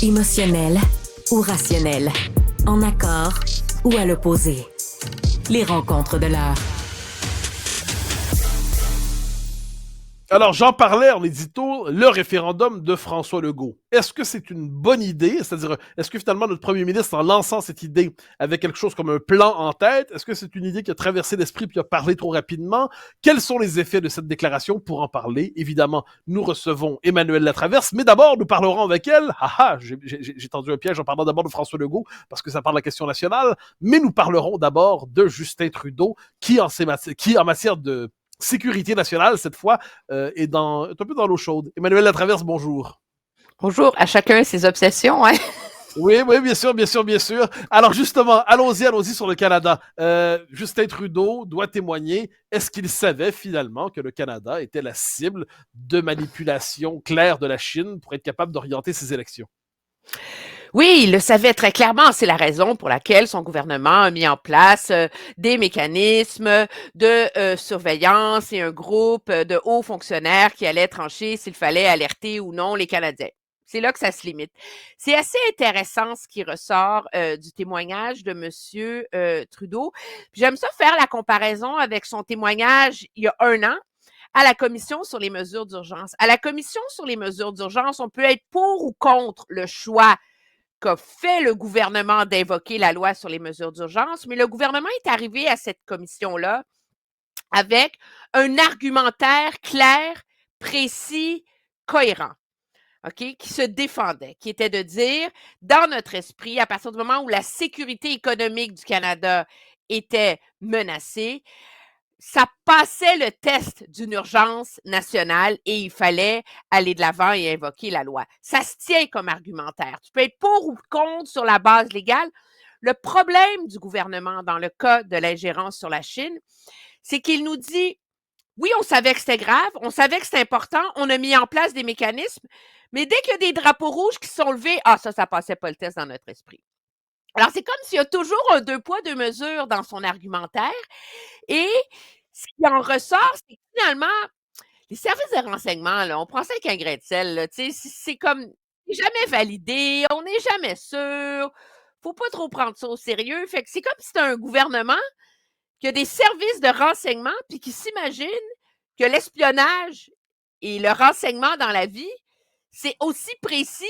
Émotionnel ou rationnel, en accord ou à l'opposé. Les rencontres de l'heure. Alors, j'en parlais en édito, le référendum de François Legault. Est-ce que c'est une bonne idée? C'est-à-dire, est-ce que finalement notre premier ministre, en lançant cette idée avec quelque chose comme un plan en tête, est-ce que c'est une idée qui a traversé l'esprit puis a parlé trop rapidement? Quels sont les effets de cette déclaration? Pour en parler, évidemment, nous recevons Emmanuelle Latraverse, mais d'abord, nous parlerons avec elle. J'ai tendu un piège en parlant d'abord de François Legault, parce que ça parle de la question nationale, mais nous parlerons d'abord de Justin Trudeau, qui en matière de sécurité nationale, cette fois, est un peu dans l'eau chaude. Emmanuelle Latraverse, bonjour. Bonjour, à chacun ses obsessions, hein? Oui, bien sûr, bien sûr, bien sûr. Alors justement, allons-y sur le Canada. Justin Trudeau doit témoigner. Est-ce qu'il savait finalement que le Canada était la cible de manipulation claire de la Chine pour être capable d'orienter ses élections? Oui, il le savait très clairement. C'est la raison pour laquelle son gouvernement a mis en place des mécanismes de surveillance et un groupe de hauts fonctionnaires qui allaient trancher s'il fallait alerter ou non les Canadiens. C'est là que ça se limite. C'est assez intéressant ce qui ressort du témoignage de M. Trudeau. Puis j'aime ça faire la comparaison avec son témoignage il y a 1 an à la Commission sur les mesures d'urgence. À la Commission sur les mesures d'urgence, on peut être pour ou contre le choix qu'a fait le gouvernement d'invoquer la loi sur les mesures d'urgence, mais le gouvernement est arrivé à cette commission-là avec un argumentaire clair, précis, cohérent, OK, qui se défendait, qui était de dire, dans notre esprit, à partir du moment où la sécurité économique du Canada était menacée, ça passait le test d'une urgence nationale et il fallait aller de l'avant et invoquer la loi. Ça se tient comme argumentaire. Tu peux être pour ou contre sur la base légale. Le problème du gouvernement dans le cas de l'ingérence sur la Chine, c'est qu'il nous dit, oui, on savait que c'était grave, on savait que c'était important, on a mis en place des mécanismes, mais dès qu'il y a des drapeaux rouges qui sont levés, ça passait pas le test dans notre esprit. Alors, c'est comme s'il y a toujours un 2 poids, 2 mesures dans son argumentaire et ce qui en ressort, c'est que finalement, les services de renseignement, là, on prend ça avec un grain de sel, là, tu sais, c'est comme jamais validé, on n'est jamais sûr, faut pas trop prendre ça au sérieux. Fait que c'est comme si c'était un gouvernement qui a des services de renseignement puis qui s'imagine que l'espionnage et le renseignement dans la vie, c'est aussi précis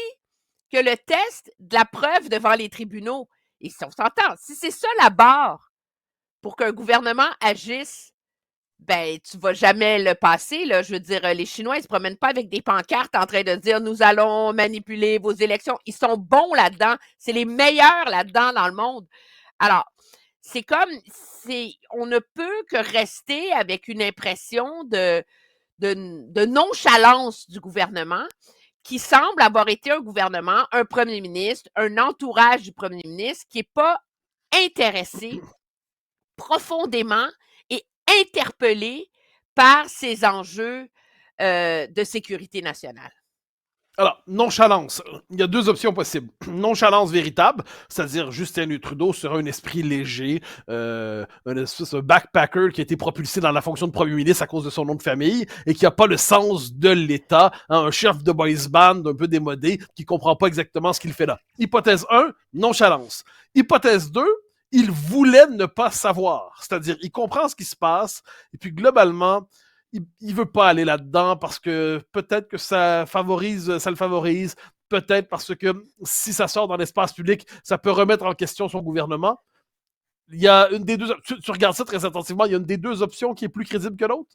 que le test de la preuve devant les tribunaux. Et si on s'entend, si c'est ça la barre pour qu'un gouvernement agisse, ben, tu vas jamais le passer, là. Je veux dire, les Chinois, ils se promènent pas avec des pancartes en train de dire nous allons manipuler vos élections. Ils sont bons là-dedans. C'est les meilleurs là-dedans dans le monde. Alors, c'est comme, on ne peut que rester avec une impression de nonchalance du gouvernement qui semble avoir été un gouvernement, un premier ministre, un entourage du premier ministre qui n'est pas intéressé profondément et interpellé par ces enjeux de sécurité nationale. Alors, nonchalance. Il y a 2 options possibles. Nonchalance véritable, c'est-à-dire Justin Trudeau sera un esprit léger, un espèce de backpacker qui a été propulsé dans la fonction de premier ministre à cause de son nom de famille et qui n'a pas le sens de l'État, hein, un chef de boys band un peu démodé qui comprend pas exactement ce qu'il fait là. Hypothèse 1, nonchalance. Hypothèse 2, il voulait ne pas savoir, c'est-à-dire il comprend ce qui se passe et puis globalement, il veut pas aller là-dedans parce que peut-être que ça le favorise, peut-être parce que si ça sort dans l'espace public, ça peut remettre en question son gouvernement. Il y a une des deux, tu regardes ça très attentivement, il y a une des 2 options qui est plus crédible que l'autre?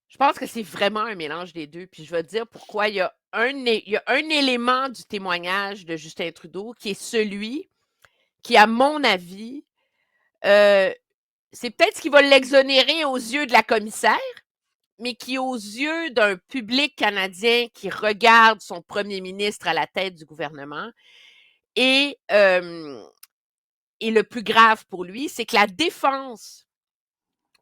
Je pense que c'est vraiment un mélange des 2, puis je vais te dire pourquoi. Il y a un élément du témoignage de Justin Trudeau qui est celui qui, à mon avis, c'est peut-être ce qui va l'exonérer aux yeux de la commissaire, mais qui, aux yeux d'un public canadien qui regarde son premier ministre à la tête du gouvernement, est le plus grave pour lui, c'est que la défense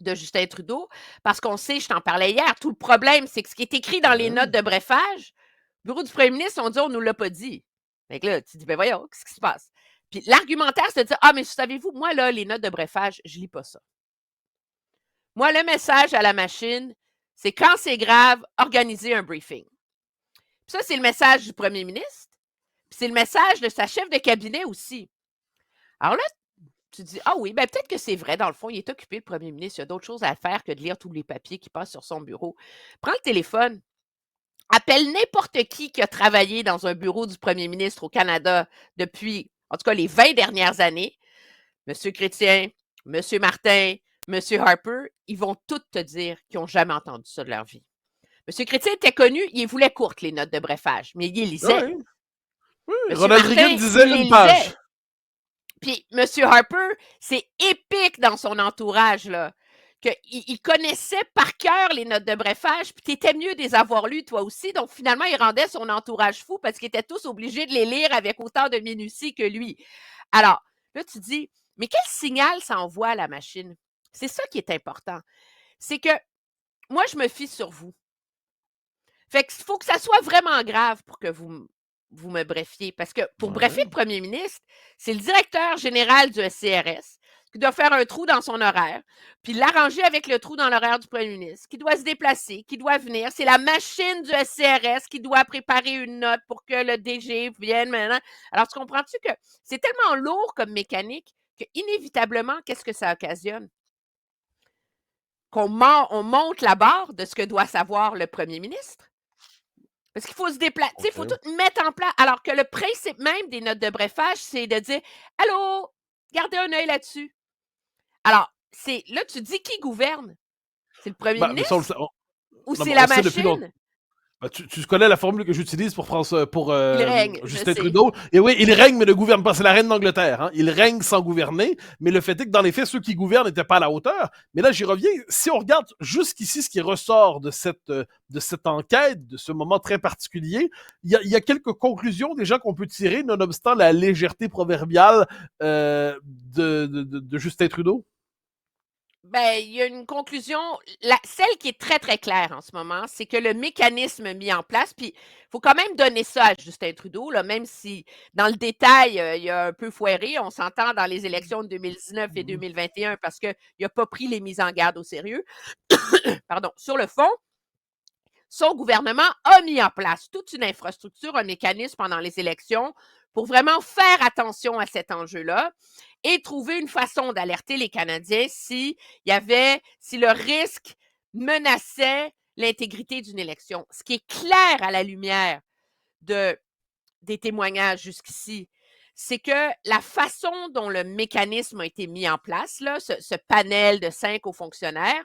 de Justin Trudeau, parce qu'on sait, je t'en parlais hier, tout le problème, c'est que ce qui est écrit dans les notes de brefage, le bureau du premier ministre, on dit, on nous l'a pas dit. Fait que là, tu dis, ben voyons, qu'est-ce qui se passe? Puis l'argumentaire, c'est de dire, mais savez-vous, moi, là, les notes de brefage, je lis pas ça. Moi, le message à la machine, c'est quand c'est grave, organiser un briefing. Puis ça, c'est le message du premier ministre. Puis c'est le message de sa chef de cabinet aussi. Alors là, tu dis, ah oui, ben peut-être que c'est vrai, dans le fond, il est occupé, le premier ministre, il y a d'autres choses à faire que de lire tous les papiers qui passent sur son bureau. Prends le téléphone, appelle n'importe qui a travaillé dans un bureau du premier ministre au Canada depuis, en tout cas, les 20 dernières années. Monsieur Chrétien, Monsieur Martin, Monsieur Harper, ils vont tous te dire qu'ils n'ont jamais entendu ça de leur vie. Monsieur Chrétien était connu, il voulait courtes, les notes de brefage, mais il les lisait. Ouais. Oui, Monsieur Ronald Martin, Reagan disait il les une page. lisait. Puis Monsieur Harper, c'est épique dans son entourage, là. Il connaissait par cœur les notes de brefage, puis t'étais mieux de les avoir lues toi aussi. Donc finalement, il rendait son entourage fou parce qu'ils étaient tous obligés de les lire avec autant de minutie que lui. Alors, là, tu dis, mais quel signal ça envoie à la machine? C'est ça qui est important. C'est que moi, je me fie sur vous. Fait qu'il faut que ça soit vraiment grave pour que vous me brefiez. Parce que pour breffer le premier ministre, c'est le directeur général du SCRS qui doit faire un trou dans son horaire, puis l'arranger avec le trou dans l'horaire du premier ministre, qui doit se déplacer, qui doit venir. C'est la machine du SCRS qui doit préparer une note pour que le DG vienne maintenant. Alors, tu comprends-tu que c'est tellement lourd comme mécanique que inévitablement, qu'est-ce que ça occasionne? On monte la barre de ce que doit savoir le premier ministre. Parce qu'il faut se déplacer, il faut tout mettre en place. Alors que le principe même des notes de brefage, c'est de dire « Allô, gardez un œil là-dessus. » Alors, là, tu dis qui gouverne? C'est le premier ministre ou c'est la machine? Tu connais la formule que j'utilise pour Il règne, Justin Trudeau. Et oui, il règne, mais ne gouverne pas. C'est la reine d'Angleterre. Hein. Il règne sans gouverner, mais le fait est que dans les faits, ceux qui gouvernent n'étaient pas à la hauteur. Mais là, j'y reviens. Si on regarde jusqu'ici ce qui ressort de cette enquête, de ce moment très particulier, il y a quelques conclusions déjà qu'on peut tirer, nonobstant la légèreté proverbiale de Justin Trudeau. Ben, il y a une conclusion, celle qui est très, très claire en ce moment, c'est que le mécanisme mis en place, puis il faut quand même donner ça à Justin Trudeau, là, même si dans le détail, il a un peu foiré, on s'entend dans les élections de 2019 et 2021 parce qu'il n'a pas pris les mises en garde au sérieux. Pardon. Sur le fond, son gouvernement a mis en place toute une infrastructure, un mécanisme pendant les élections pour vraiment faire attention à cet enjeu-là et trouver une façon d'alerter les Canadiens si le risque menaçait l'intégrité d'une élection. Ce qui est clair à la lumière des témoignages jusqu'ici, c'est que la façon dont le mécanisme a été mis en place, là, ce panel de 5 hauts fonctionnaires,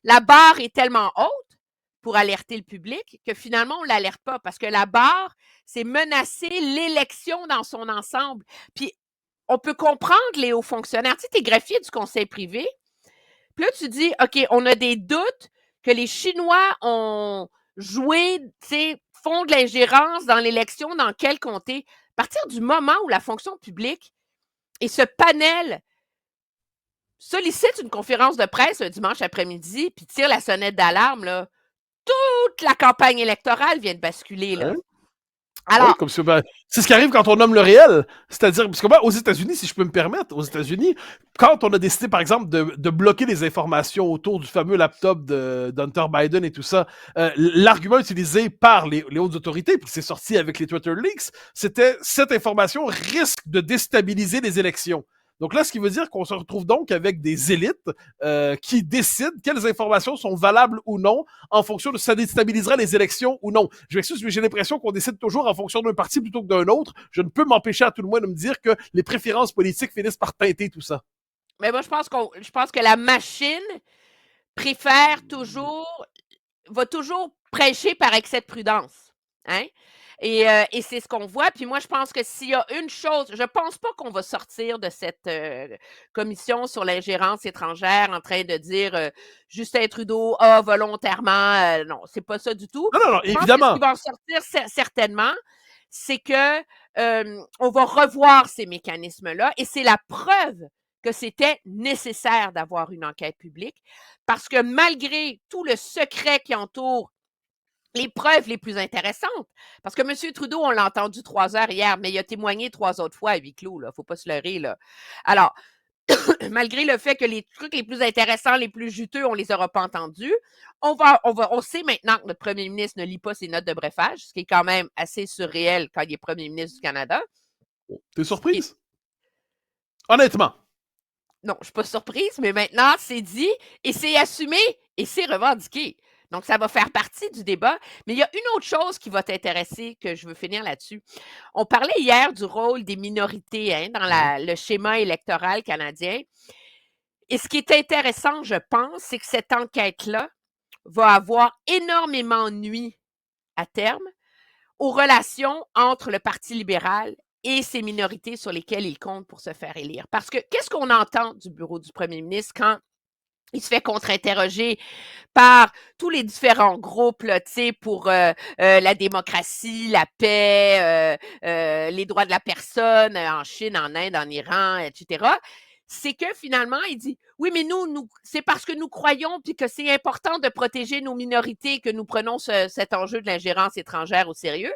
la barre est tellement haute pour alerter le public que finalement, on ne l'alerte pas parce que la barre, c'est menacer l'élection dans son ensemble. Puis, on peut comprendre les hauts fonctionnaires. Tu sais, tu es greffier du conseil privé. Puis là, tu dis, OK, on a des doutes que les Chinois ont joué, tu sais, font de l'ingérence dans l'élection dans quel comté. À partir du moment où la fonction publique et ce panel sollicite une conférence de presse un dimanche après-midi puis tire la sonnette d'alarme, là, toute la campagne électorale vient de basculer, là. Hein? Alors, oui, c'est ce qui arrive quand on nomme le réel. C'est-à-dire, parce que moi, aux États-Unis, si je peux me permettre, aux États-Unis, quand on a décidé, par exemple, de bloquer les informations autour du fameux laptop d'Hunter Biden et tout ça, l'argument utilisé par les hautes autorités, puis c'est sorti avec les Twitter leaks, c'était cette information risque de déstabiliser les élections. Donc là, ce qui veut dire qu'on se retrouve donc avec des élites qui décident quelles informations sont valables ou non en fonction de si ça déstabiliserait les élections ou non. Je m'excuse, mais j'ai l'impression qu'on décide toujours en fonction d'un parti plutôt que d'un autre. Je ne peux m'empêcher à tout le moins de me dire que les préférences politiques finissent par teinter tout ça. Mais moi, je pense que la machine va toujours prêcher par excès de prudence. Hein? Et c'est ce qu'on voit. Puis moi, je pense que s'il y a une chose, je pense pas qu'on va sortir de cette commission sur l'ingérence étrangère en train de dire Justin Trudeau a volontairement. Non, c'est pas ça du tout. Non, je évidemment. pense que ce qui va en sortir certainement, c'est que on va revoir ces mécanismes-là et c'est la preuve que c'était nécessaire d'avoir une enquête publique parce que malgré tout le secret qui entoure les preuves les plus intéressantes. Parce que M. Trudeau, on l'a entendu 3 heures hier, mais il a témoigné 3 autres fois à huis clos, là. Faut pas se leurrer, là. Alors, malgré le fait que les trucs les plus intéressants, les plus juteux, on les aura pas entendus. On sait maintenant que notre premier ministre ne lit pas ses notes de brefage, ce qui est quand même assez surréel quand il est premier ministre du Canada. T'es surprise? Honnêtement. Non, je suis pas surprise, mais maintenant, c'est dit et c'est assumé et c'est revendiqué. Donc, ça va faire partie du débat. Mais il y a une autre chose qui va t'intéresser, que je veux finir là-dessus. On parlait hier du rôle des minorités dans le schéma électoral canadien. Et ce qui est intéressant, je pense, c'est que cette enquête-là va avoir énormément nui à terme aux relations entre le Parti libéral et ces minorités sur lesquelles il compte pour se faire élire. Parce que qu'est-ce qu'on entend du bureau du premier ministre quand il se fait contre-interroger par tous les différents groupes là, pour la démocratie, la paix, les droits de la personne en Chine, en Inde, en Iran, etc. C'est que finalement, il dit « Oui, mais nous c'est parce que nous croyons puis que c'est important de protéger nos minorités que nous prenons cet enjeu de l'ingérence étrangère au sérieux. »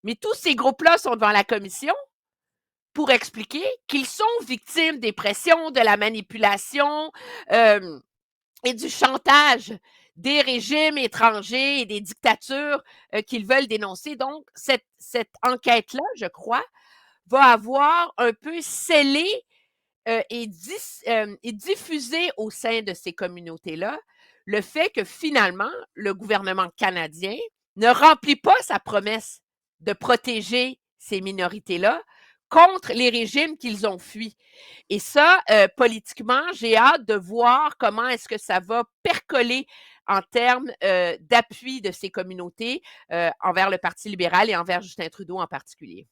Mais tous ces groupes-là sont devant la commission pour expliquer qu'ils sont victimes des pressions, de la manipulation et du chantage des régimes étrangers et des dictatures qu'ils veulent dénoncer. Donc, cette enquête-là, je crois, va avoir un peu scellé et diffusé au sein de ces communautés-là le fait que finalement, le gouvernement canadien ne remplit pas sa promesse de protéger ces minorités-là contre les régimes qu'ils ont fuis. Et ça, politiquement, j'ai hâte de voir comment est-ce que ça va percoler en termes d'appui de ces communautés envers le Parti libéral et envers Justin Trudeau en particulier.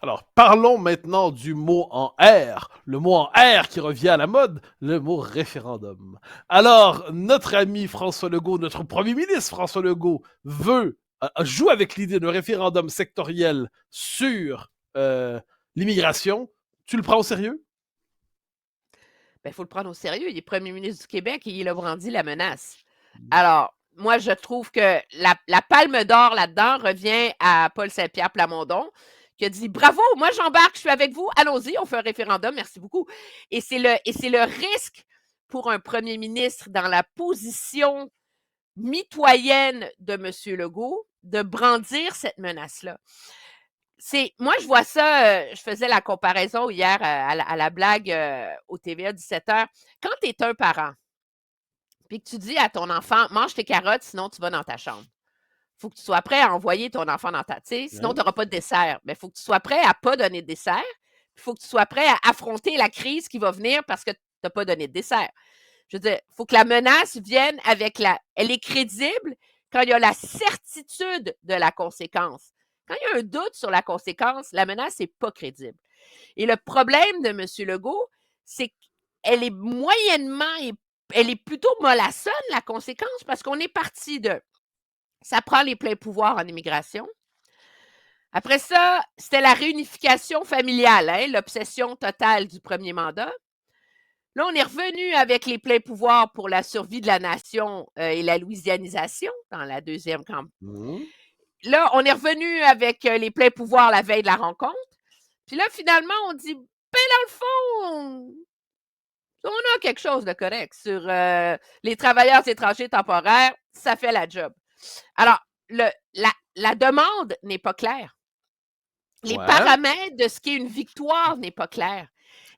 Alors, parlons maintenant du mot en R. Le mot en R qui revient à la mode, le mot référendum. Alors, notre ami François Legault, notre premier ministre François Legault, joue avec l'idée d'un référendum sectoriel sur l'immigration. Tu le prends au sérieux? Il faut le prendre au sérieux. Il est premier ministre du Québec et il a brandi la menace. Alors, moi, je trouve que la palme d'or là-dedans revient à Paul Saint-Pierre Plamondon, qui a dit « Bravo, moi j'embarque, je suis avec vous, allons-y, on fait un référendum, merci beaucoup. » Et c'est le risque pour un premier ministre dans la position mitoyenne de M. Legault de brandir cette menace-là. Moi, je vois ça, je faisais la comparaison hier à la blague au TVA 17h. Quand tu es un parent, puis que tu dis à ton enfant, mange tes carottes, sinon tu vas dans ta chambre. Il faut que tu sois prêt à envoyer ton enfant dans ta... Sinon, tu n'auras pas de dessert. Mais il faut que tu sois prêt à ne pas donner de dessert. Il faut que tu sois prêt à affronter la crise qui va venir parce que tu n'as pas donné de dessert. Je veux dire, il faut que la menace vienne avec Elle est crédible quand il y a la certitude de la conséquence. Quand il y a un doute sur la conséquence, la menace n'est pas crédible. Et le problème de M. Legault, c'est qu'elle est moyennement... Elle est plutôt mollassonne, la conséquence, parce qu'on est parti de... Ça prend les pleins pouvoirs en immigration. Après ça, c'était la réunification familiale, l'obsession totale du premier mandat. Là, on est revenu avec les pleins pouvoirs pour la survie de la nation et la louisianisation dans la deuxième campagne. Là, on est revenu avec les pleins pouvoirs la veille de la rencontre. Puis là, finalement, on dit, ben dans le fond, on a quelque chose de correct sur les travailleurs étrangers temporaires, ça fait la job. Alors, la demande n'est pas claire. Les paramètres de ce qui est une victoire n'est pas clair.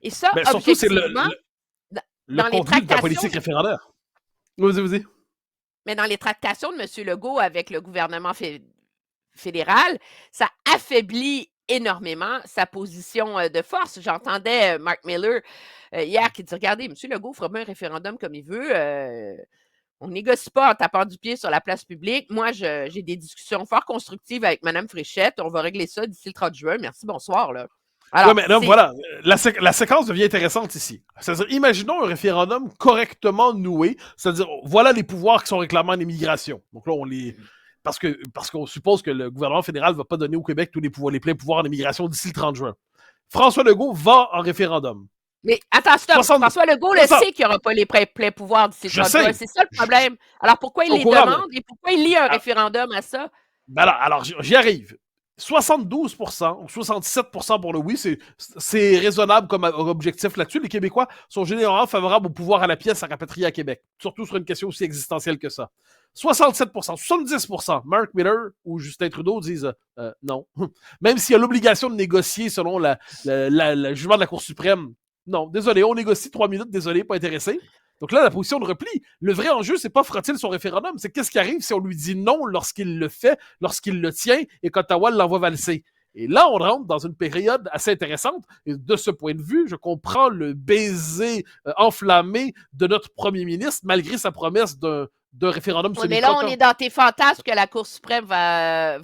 Et ça, surtout, c'est le dans les contenu de la politique référendaire. Vas-y. Mais dans les tractations de M. Legault avec le gouvernement fédéral, ça affaiblit énormément sa position de force. J'entendais Mark Miller hier qui dit « Regardez, M. Legault fera bien un référendum comme il veut. On ne négocie pas en tapant du pied sur la place publique. Moi, j'ai des discussions fort constructives avec Mme Fréchette. On va régler ça d'ici le 30 juin. Merci, bonsoir. » là. Alors, mais là, voilà, la séquence devient intéressante ici. C'est-à-dire, imaginons un référendum correctement noué, c'est-à-dire, voilà les pouvoirs qui sont réclamés en immigration. Donc là, parce qu'on suppose que le gouvernement fédéral ne va pas donner au Québec tous les pleins pouvoirs en immigration d'ici le 30 juin. François Legault va en référendum. Mais attends, stop. François Legault le sait qu'il n'y aura pas les pleins pouvoirs d'ici le 30 juin. C'est ça le problème. Alors pourquoi il les demande et pourquoi il lit un référendum à ça? Ben alors j'y arrive. 72% ou 67% pour le oui, c'est raisonnable comme objectif là-dessus. Les Québécois sont généralement favorables au pouvoir à la pièce à rapatrier à Québec, surtout sur une question aussi existentielle que ça. 67%, 70%, Mark Miller ou Justin Trudeau disent non. Même s'il y a l'obligation de négocier selon le jugement de la Cour suprême, non, désolé, on négocie 3 minutes, désolé, pas intéressé. Donc là, la position de repli, le vrai enjeu, c'est pas fera-t-il son référendum, c'est qu'est-ce qui arrive si on lui dit non lorsqu'il le fait, lorsqu'il le tient et qu'Ottawa l'envoie valser. Et là, on rentre dans une période assez intéressante. Et de ce point de vue, je comprends le baiser enflammé de notre premier ministre, malgré sa promesse d'un référendum Oui, mais là, on est dans tes fantasmes que la Cour suprême va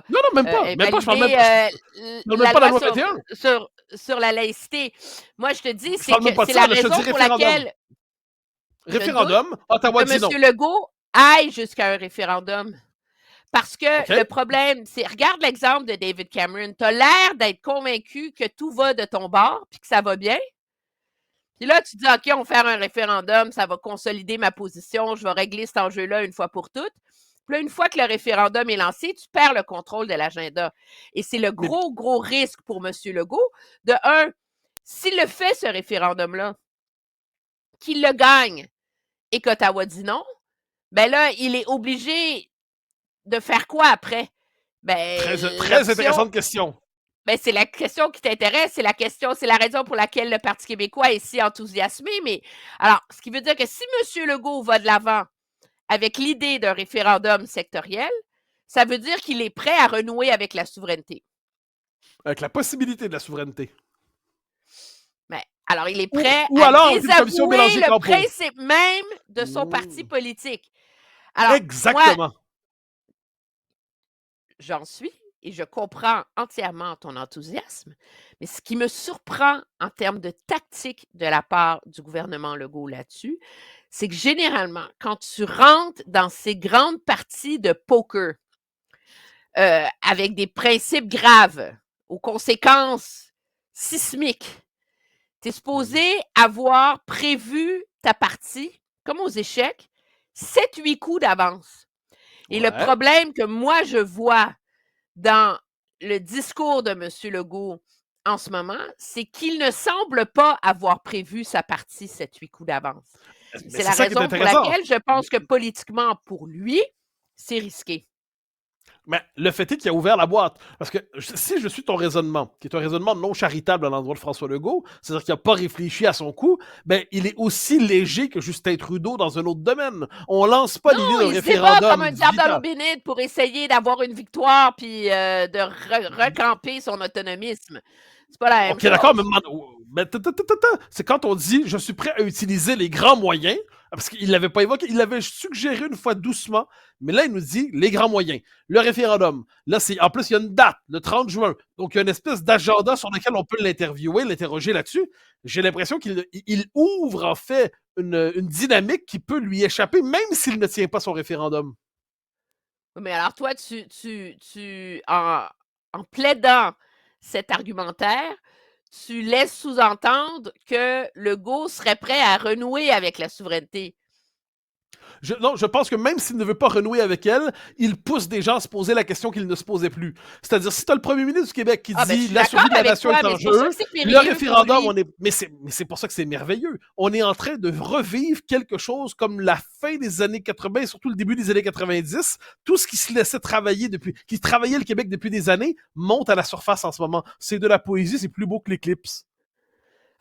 non, même pas. Même pas, je parle même la pas de la loi loi 21. sur la laïcité. Moi, je te dis, Je parle même pas de c'est ça, la là, je te raison dis pour référendum. laquelle Référendum, Ottawa que dit non. M. Legault aille jusqu'à un référendum. Parce que OK. le problème, c'est, regarde l'exemple de David Cameron. Tu as l'air d'être convaincu que tout va de ton bord puis que ça va bien. Puis là, tu dis, OK, on va faire un référendum, ça va consolider ma position, je vais régler cet enjeu-là une fois pour toutes. Puis là, une fois que le référendum est lancé, tu perds le contrôle de l'agenda. Et c'est le gros risque pour M. Legault. De un, s'il le fait, ce référendum-là, qu'il le gagne et qu'Ottawa dit non, ben là, il est obligé de faire quoi après? Ben, Très intéressante question. Ben, c'est la question qui t'intéresse, c'est la raison pour laquelle le Parti québécois est si enthousiasmé. Mais alors, ce qui veut dire que si M. Legault va de l'avant avec l'idée d'un référendum sectoriel, ça veut dire qu'il est prêt à renouer avec la souveraineté. Avec la possibilité de la souveraineté. Ben, alors, il est prêt ou à alors, désavouer le principe même de son parti politique. Alors, exactement. Moi, j'en suis et je comprends entièrement ton enthousiasme, mais ce qui me surprend en termes de tactique de la part du gouvernement Legault là-dessus, c'est que généralement, quand tu rentres dans ces grandes parties de poker avec des principes graves, aux conséquences sismiques, tu es supposé avoir prévu ta partie, comme aux échecs, 7-8 coups d'avance. Et le problème que moi, je vois dans le discours de M. Legault en ce moment, c'est qu'il ne semble pas avoir prévu sa partie 7-8 coups d'avance. C'est la raison pour laquelle je pense que politiquement, pour lui, c'est risqué. Mais le fait est qu'il a ouvert la boîte. Parce que si je suis ton raisonnement, qui est un raisonnement non charitable à l'endroit de François Legault, c'est-à-dire qu'il n'a pas réfléchi à son coup, ben il est aussi léger que Justin Trudeau dans un autre domaine. On lance pas l'idée d'un référendum. Il se débat comme un diable dans l'eau bénite pour essayer d'avoir une victoire puis de recamper son autonomisme. C'est pas la même chose. OK, d'accord, mais c'est quand on dit « je suis prêt à utiliser les grands moyens », parce qu'il l'avait pas évoqué, il l'avait suggéré une fois doucement, mais là, il nous dit les grands moyens. Le référendum, là, en plus, il y a une date, le 30 juin, donc il y a une espèce d'agenda sur lequel on peut l'interroger là-dessus. J'ai l'impression qu'il ouvre, en fait, une dynamique qui peut lui échapper, même s'il ne tient pas son référendum. Mais alors, toi, en plaidant cet argumentaire, tu laisses sous-entendre que Legault serait prêt à renouer avec la souveraineté. Non, je pense que même s'il ne veut pas renouer avec elle, il pousse des gens à se poser la question qu'ils ne se posaient plus. C'est-à-dire, si tu as le premier ministre du Québec qui dit la survie de la nation est en jeu, le référendum, mais c'est pour ça que c'est merveilleux. On est en train de revivre quelque chose comme la fin des années 80 et surtout le début des années 90. Tout ce qui se laissait travailler qui travaillait le Québec depuis des années, monte à la surface en ce moment. C'est de la poésie, c'est plus beau que l'éclipse.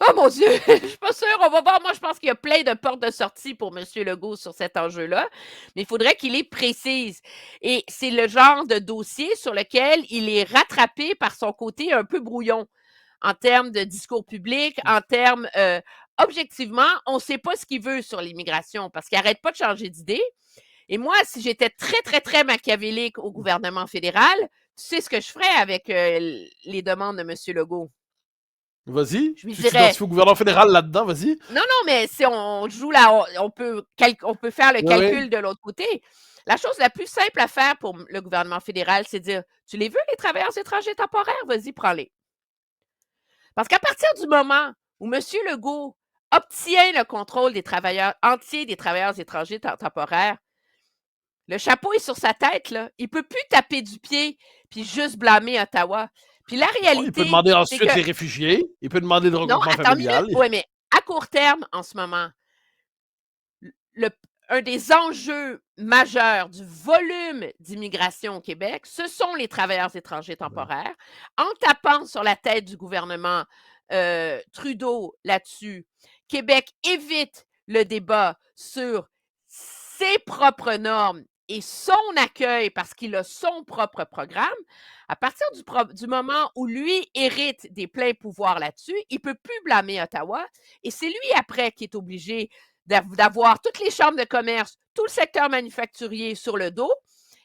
Oh mon Dieu, je suis pas sûre. On va voir. Moi, je pense qu'il y a plein de portes de sortie pour M. Legault sur cet enjeu-là, mais il faudrait qu'il les précise. Et c'est le genre de dossier sur lequel il est rattrapé par son côté un peu brouillon en termes de discours public, en termes objectivement, on ne sait pas ce qu'il veut sur l'immigration parce qu'il n'arrête pas de changer d'idée. Et moi, si j'étais très, très, très machiavélique au gouvernement fédéral, tu sais ce que je ferais avec les demandes de M. Legault? Vas-y. Je lui tu dirais. t'identifies au gouvernement fédéral là-dedans, vas-y. Non, mais si on joue là, on peut faire le calcul de l'autre côté. La chose la plus simple à faire pour le gouvernement fédéral, c'est de dire tu les veux, les travailleurs étrangers temporaires? Vas-y, prends-les. Parce qu'à partir du moment où M. Legault obtient le contrôle des travailleurs entiers des travailleurs étrangers temporaires, Le chapeau est sur sa tête, là. Il peut plus taper du pied puis juste blâmer Ottawa. Puis la Bon, il peut réalité, demander c'est ensuite que... les réfugiés. Il peut demander le Non, regroupement attends une familial. minute. Oui, mais à court terme, en ce moment, un des enjeux majeurs du volume d'immigration au Québec, ce sont les travailleurs étrangers temporaires. En tapant sur la tête du gouvernement Trudeau là-dessus, Québec évite le débat sur ses propres normes et son accueil parce qu'il a son propre programme. À partir du moment où lui hérite des pleins pouvoirs là-dessus, il ne peut plus blâmer Ottawa et c'est lui après qui est obligé d'avoir toutes les chambres de commerce, tout le secteur manufacturier sur le dos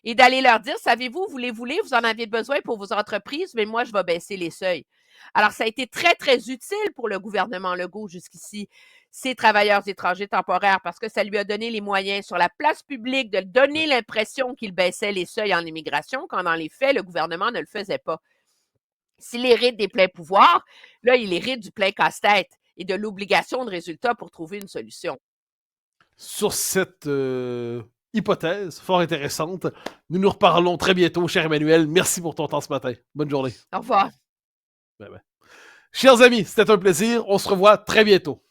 et d'aller leur dire, savez-vous, vous les voulez, vous en avez besoin pour vos entreprises, mais moi, je vais baisser les seuils. Alors, ça a été très, très utile pour le gouvernement Legault jusqu'ici, ces travailleurs étrangers temporaires, parce que ça lui a donné les moyens sur la place publique de donner l'impression qu'il baissait les seuils en immigration, quand dans les faits, le gouvernement ne le faisait pas. S'il hérite des pleins pouvoirs, là, il hérite du plein casse-tête et de l'obligation de résultat pour trouver une solution. Sur cette hypothèse fort intéressante, nous nous reparlons très bientôt, cher Emmanuel. Merci pour ton temps ce matin. Bonne journée. Au revoir. Chers amis, c'était un plaisir. On se revoit très bientôt.